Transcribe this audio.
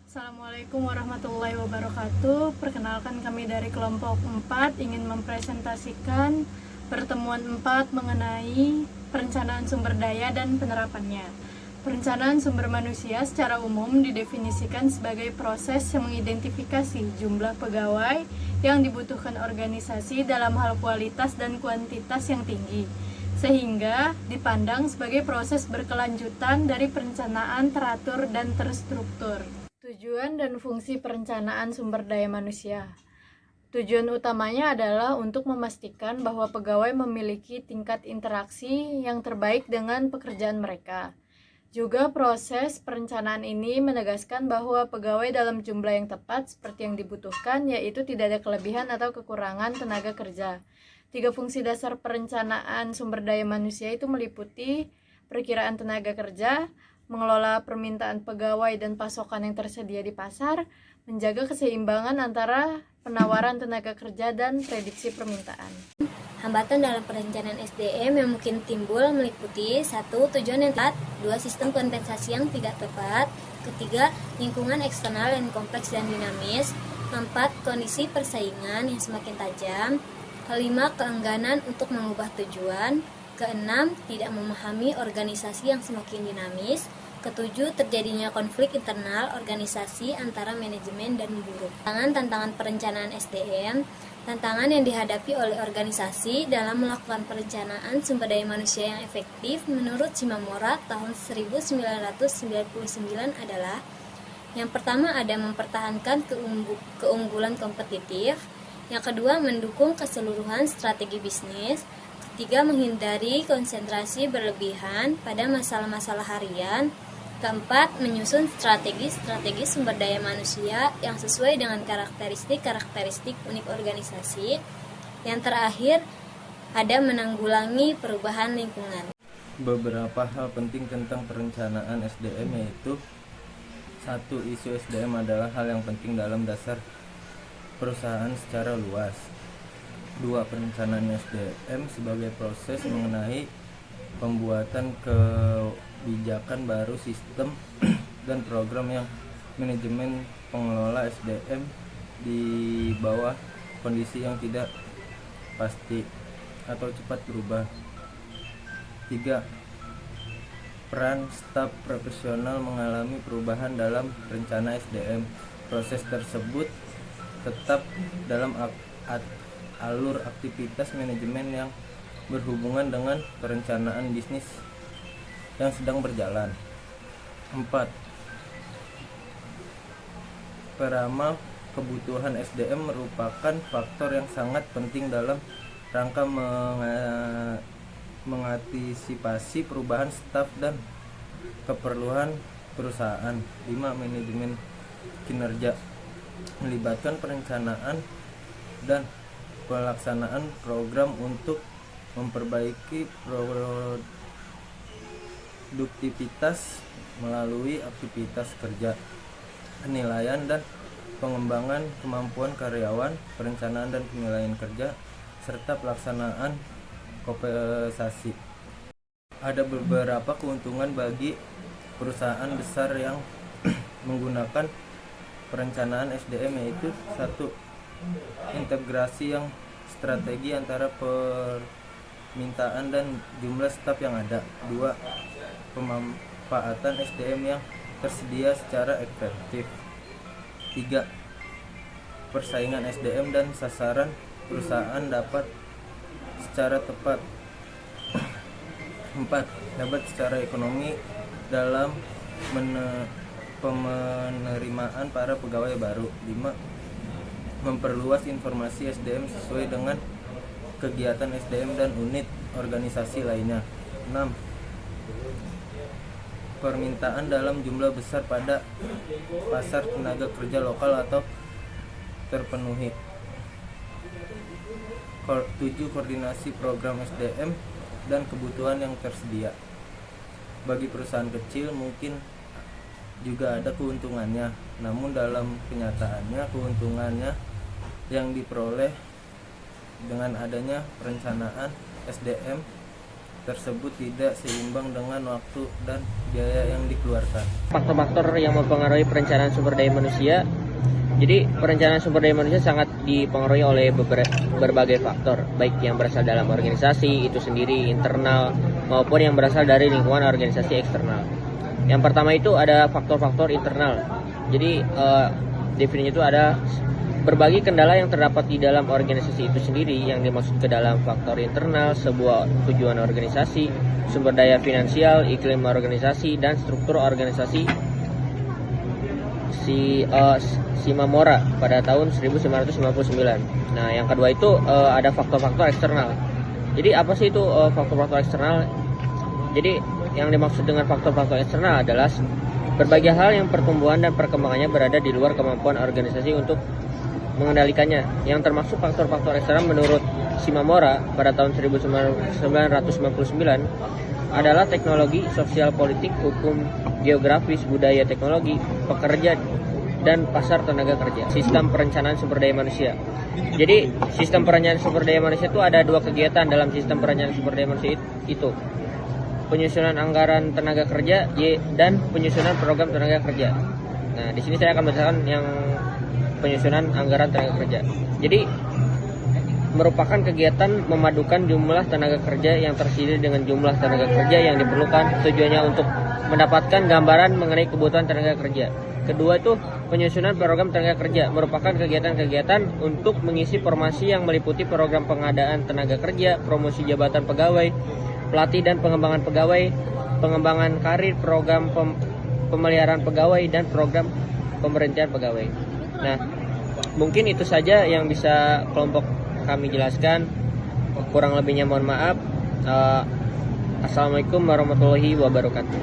Assalamualaikum warahmatullahi wabarakatuh. Perkenalkan, kami dari kelompok 4 ingin mempresentasikan pertemuan 4 mengenai perencanaan sumber daya dan penerapannya. Perencanaan sumber manusia secara umum didefinisikan sebagai proses yang mengidentifikasi jumlah pegawai yang dibutuhkan organisasi dalam hal kualitas dan kuantitas yang tinggi, sehingga dipandang sebagai proses berkelanjutan dari perencanaan teratur dan terstruktur. Tujuan dan fungsi perencanaan sumber daya manusia. Tujuan utamanya adalah untuk memastikan bahwa pegawai memiliki tingkat interaksi yang terbaik dengan pekerjaan mereka. Juga proses perencanaan ini menegaskan bahwa pegawai dalam jumlah yang tepat seperti yang dibutuhkan, yaitu tidak ada kelebihan atau kekurangan tenaga kerja. 3 fungsi dasar perencanaan sumber daya manusia itu meliputi perkiraan tenaga kerja, mengelola permintaan pegawai dan pasokan yang tersedia di pasar, menjaga keseimbangan antara penawaran tenaga kerja dan prediksi permintaan. Hambatan dalam perencanaan SDM yang mungkin timbul meliputi 1. Tujuan yang tepat, 2. Sistem kompensasi yang tidak tepat, 3. Lingkungan eksternal yang kompleks dan dinamis, 4. Kondisi persaingan yang semakin tajam, 5. Keengganan untuk mengubah tujuan, 6. Tidak memahami organisasi yang semakin dinamis, 7. Terjadinya konflik internal organisasi antara manajemen dan buruh. Tantangan perencanaan SDM. Tantangan yang dihadapi oleh organisasi dalam melakukan perencanaan sumber daya manusia yang efektif menurut Shimamura tahun 1999 adalah: yang pertama ada mempertahankan keunggulan kompetitif, yang kedua mendukung keseluruhan strategi bisnis, ketiga menghindari konsentrasi berlebihan pada masalah-masalah harian, keempat menyusun strategi sumber daya manusia yang sesuai dengan karakteristik unik organisasi, yang terakhir ada menanggulangi perubahan lingkungan. Beberapa hal penting tentang perencanaan SDM yaitu: 1. Isu SDM adalah hal yang penting dalam dasar perusahaan secara luas. 2. Perencanaan SDM sebagai proses mengenai pembuatan kebijakan baru, sistem dan program yang manajemen pengelola SDM di bawah kondisi yang tidak pasti atau cepat berubah. 3. Peran staf profesional mengalami perubahan dalam rencana SDM. Proses tersebut tetap dalam alur aktivitas manajemen yang berhubungan dengan perencanaan bisnis yang sedang berjalan. 4. Peramal kebutuhan SDM merupakan faktor yang sangat penting dalam rangka mengantisipasi perubahan staf dan keperluan perusahaan. 5. Manajemen kinerja melibatkan perencanaan dan pelaksanaan program untuk memperbaiki produktivitas melalui aktivitas kerja, penilaian dan pengembangan kemampuan karyawan, perencanaan dan penilaian kerja, serta pelaksanaan kompensasi. Ada beberapa keuntungan bagi perusahaan besar yang menggunakan perencanaan SDM yaitu: 1. Integrasi yang strategi antara permintaan dan jumlah staf yang ada. 2. Pemanfaatan SDM yang tersedia secara efektif. 3. Persaingan SDM dan sasaran perusahaan dapat secara tepat. 4. Dapat secara ekonomi dalam penerimaan para pegawai baru. 5. Memperluas informasi SDM sesuai dengan kegiatan SDM dan unit organisasi lainnya. 6. Permintaan dalam jumlah besar pada pasar tenaga kerja lokal atau terpenuhi. 7. Koordinasi program SDM dan kebutuhan yang tersedia. Bagi perusahaan kecil mungkin juga ada keuntungannya, namun dalam kenyataannya keuntungannya yang diperoleh dengan adanya perencanaan SDM tersebut tidak seimbang dengan waktu dan biaya yang dikeluarkan. Faktor-faktor yang mempengaruhi perencanaan sumber daya manusia. Jadi perencanaan sumber daya manusia sangat dipengaruhi oleh berbagai faktor, baik yang berasal dalam organisasi itu sendiri internal maupun yang berasal dari lingkungan organisasi eksternal. Yang pertama itu ada faktor-faktor internal. Jadi definisinya itu ada berbagai kendala yang terdapat di dalam organisasi itu sendiri. Yang dimaksud ke dalam faktor internal sebuah tujuan organisasi, sumber daya finansial, iklim organisasi, dan struktur organisasi Shimamura pada tahun 1999. Nah, yang kedua itu ada faktor-faktor eksternal. Jadi apa sih itu faktor-faktor eksternal? Jadi yang dimaksud dengan faktor-faktor eksternal adalah berbagai hal yang pertumbuhan dan perkembangannya berada di luar kemampuan organisasi untuk mengendalikannya. Yang termasuk faktor-faktor eksternal menurut Shimamura pada tahun 1999 adalah teknologi, sosial politik, hukum, geografis, budaya, teknologi, pekerja, dan pasar tenaga kerja. Sistem perencanaan sumber daya manusia. Jadi sistem perencanaan sumber daya manusia itu ada dua kegiatan dalam sistem perencanaan sumber daya manusia itu: penyusunan anggaran tenaga kerja dan penyusunan program tenaga kerja. Nah, di sini saya akan menjelaskan yang penyusunan anggaran tenaga kerja. Jadi merupakan kegiatan memadukan jumlah tenaga kerja yang tersedia dengan jumlah tenaga kerja yang diperlukan, tujuannya untuk mendapatkan gambaran mengenai kebutuhan tenaga kerja. Kedua itu penyusunan program tenaga kerja, merupakan kegiatan-kegiatan untuk mengisi formasi yang meliputi program pengadaan tenaga kerja, promosi jabatan pegawai, pelatih dan pengembangan pegawai, pengembangan karir, program pemeliharaan pegawai, dan program pemberhentian pegawai. Nah, mungkin itu saja yang bisa kelompok kami jelaskan. Kurang lebihnya mohon maaf. Assalamualaikum warahmatullahi wabarakatuh.